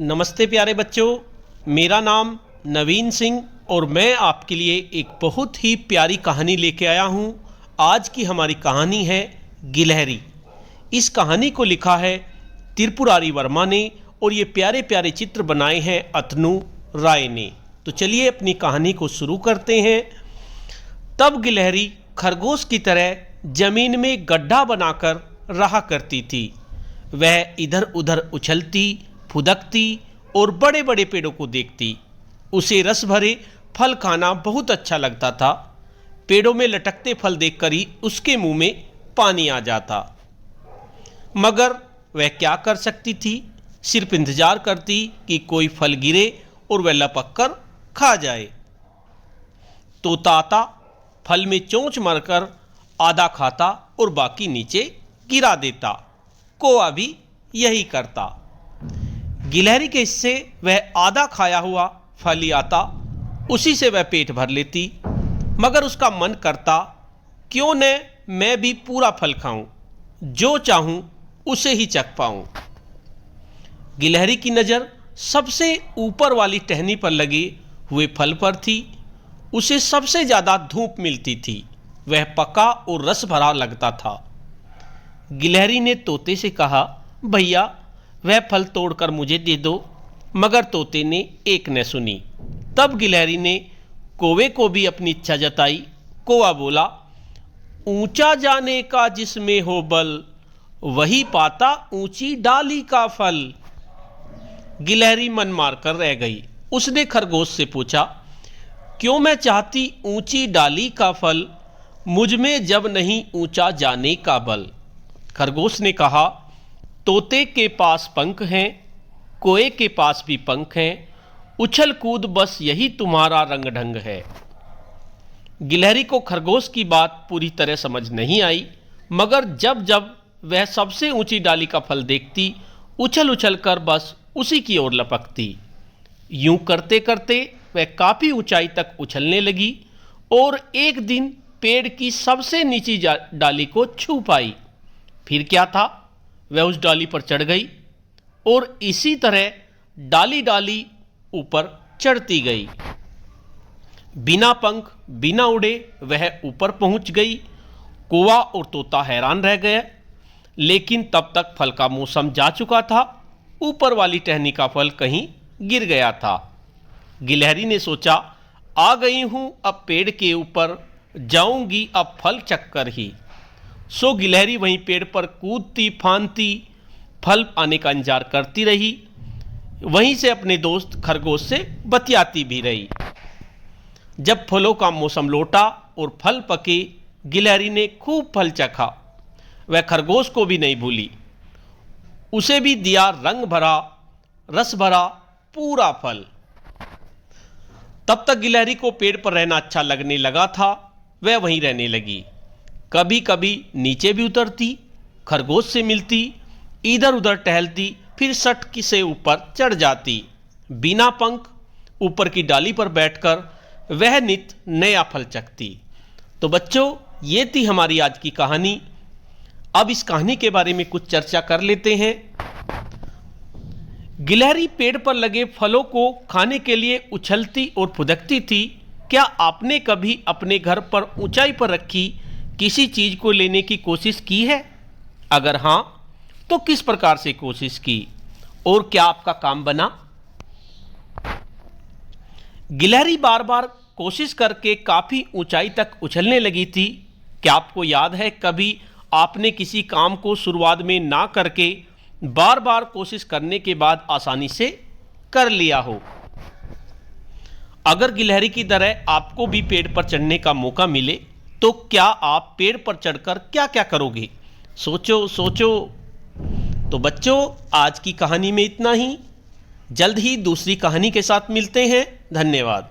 नमस्ते प्यारे बच्चों, मेरा नाम नवीन सिंह और मैं आपके लिए एक बहुत ही प्यारी कहानी लेके आया हूँ। आज की हमारी कहानी है गिलहरी। इस कहानी को लिखा है त्रिपुरारी वर्मा ने और ये प्यारे प्यारे चित्र बनाए हैं अतनु राय ने। तो चलिए अपनी कहानी को शुरू करते हैं। तब गिलहरी खरगोश की तरह जमीन में गड्ढा बनाकर रहा करती थी। वह इधर उधर उछलती फुदकती और बड़े बड़े पेड़ों को देखती। उसे रस भरे फल खाना बहुत अच्छा लगता था। पेड़ों में लटकते फल देखकर ही उसके मुंह में पानी आ जाता। मगर वह क्या कर सकती थी, सिर्फ इंतजार करती कि कोई फल गिरे और वह लपक कर खा जाए। तोता आता, फल में चोंच मारकर आधा खाता और बाकी नीचे गिरा देता। कौवा भी यही करता। गिलहरी के हिस्से वह आधा खाया हुआ फल ही आता, उसी से वह पेट भर लेती। मगर उसका मन करता, क्यों न मैं भी पूरा फल खाऊं, जो चाहूं उसे ही चख पाऊं। गिलहरी की नज़र सबसे ऊपर वाली टहनी पर लगे हुए फल पर थी। उसे सबसे ज़्यादा धूप मिलती थी। वह पका और रस भरा लगता था। गिलहरी ने तोते से कहा, भैया वह फल तोड़कर मुझे दे दो। मगर तोते ने एक न सुनी। तब गिलहरी ने कौवे को भी अपनी इच्छा जताई। कौवा बोला, ऊंचा जाने का जिसमें हो बल, वही पाता ऊंची डाली का फल। गिलहरी मन मारकर रह गई। उसने खरगोश से पूछा, क्यों मैं चाहती ऊंची डाली का फल, मुझ में जब नहीं ऊंचा जाने का बल। खरगोश ने कहा, तोते के पास पंख हैं, कोए के पास भी पंख हैं, उछल कूद बस यही तुम्हारा रंग ढंग है। गिलहरी को खरगोश की बात पूरी तरह समझ नहीं आई। मगर जब जब वह सबसे ऊंची डाली का फल देखती, उछल उछल कर बस उसी की ओर लपकती। यूं करते करते वह काफ़ी ऊंचाई तक उछलने लगी और एक दिन पेड़ की सबसे नीची डाली को छू पाई। फिर क्या था, वह उस डाली पर चढ़ गई और इसी तरह डाली डाली ऊपर चढ़ती गई। बिना पंख बिना उड़े वह ऊपर पहुंच गई। कौवा और तोता हैरान रह गए। लेकिन तब तक फल का मौसम जा चुका था। ऊपर वाली टहनी का फल कहीं गिर गया था। गिलहरी ने सोचा, आ गई हूं अब पेड़ के ऊपर, जाऊंगी अब फल चक्कर ही। सो गिलहरी वहीं पेड़ पर कूदती फांदती फल आने का इंतजार करती रही। वहीं से अपने दोस्त खरगोश से बतियाती भी रही। जब फलों का मौसम लौटा और फल पके, गिलहरी ने खूब फल चखा। वह खरगोश को भी नहीं भूली। उसे भी दिया रंग भरा रस भरा पूरा फल। तब तक गिलहरी को पेड़ पर रहना अच्छा लगने लगा था। वह वहीं रहने लगी। कभी कभी नीचे भी उतरती, खरगोश से मिलती, इधर उधर टहलती, फिर सटकी से ऊपर चढ़ जाती। बिना पंख ऊपर की डाली पर बैठकर वह नित नया फल चखती। तो बच्चों, ये थी हमारी आज की कहानी। अब इस कहानी के बारे में कुछ चर्चा कर लेते हैं। गिलहरी पेड़ पर लगे फलों को खाने के लिए उछलती और फुदकती थी। क्या आपने कभी अपने घर पर ऊंचाई पर रखी किसी चीज को लेने की कोशिश की है? अगर हां, तो किस प्रकार से कोशिश की और क्या आपका काम बना? गिलहरी बार बार कोशिश करके काफी ऊंचाई तक उछलने लगी थी। क्या आपको याद है कभी आपने किसी काम को शुरुआत में ना करके बार बार कोशिश करने के बाद आसानी से कर लिया हो? अगर गिलहरी की तरह आपको भी पेड़ पर चढ़ने का मौका मिले, तो क्या आप पेड़ पर चढ़कर क्या क्या करोगे? सोचो सोचो। तो बच्चों, आज की कहानी में इतना ही। जल्द ही दूसरी कहानी के साथ मिलते हैं। धन्यवाद।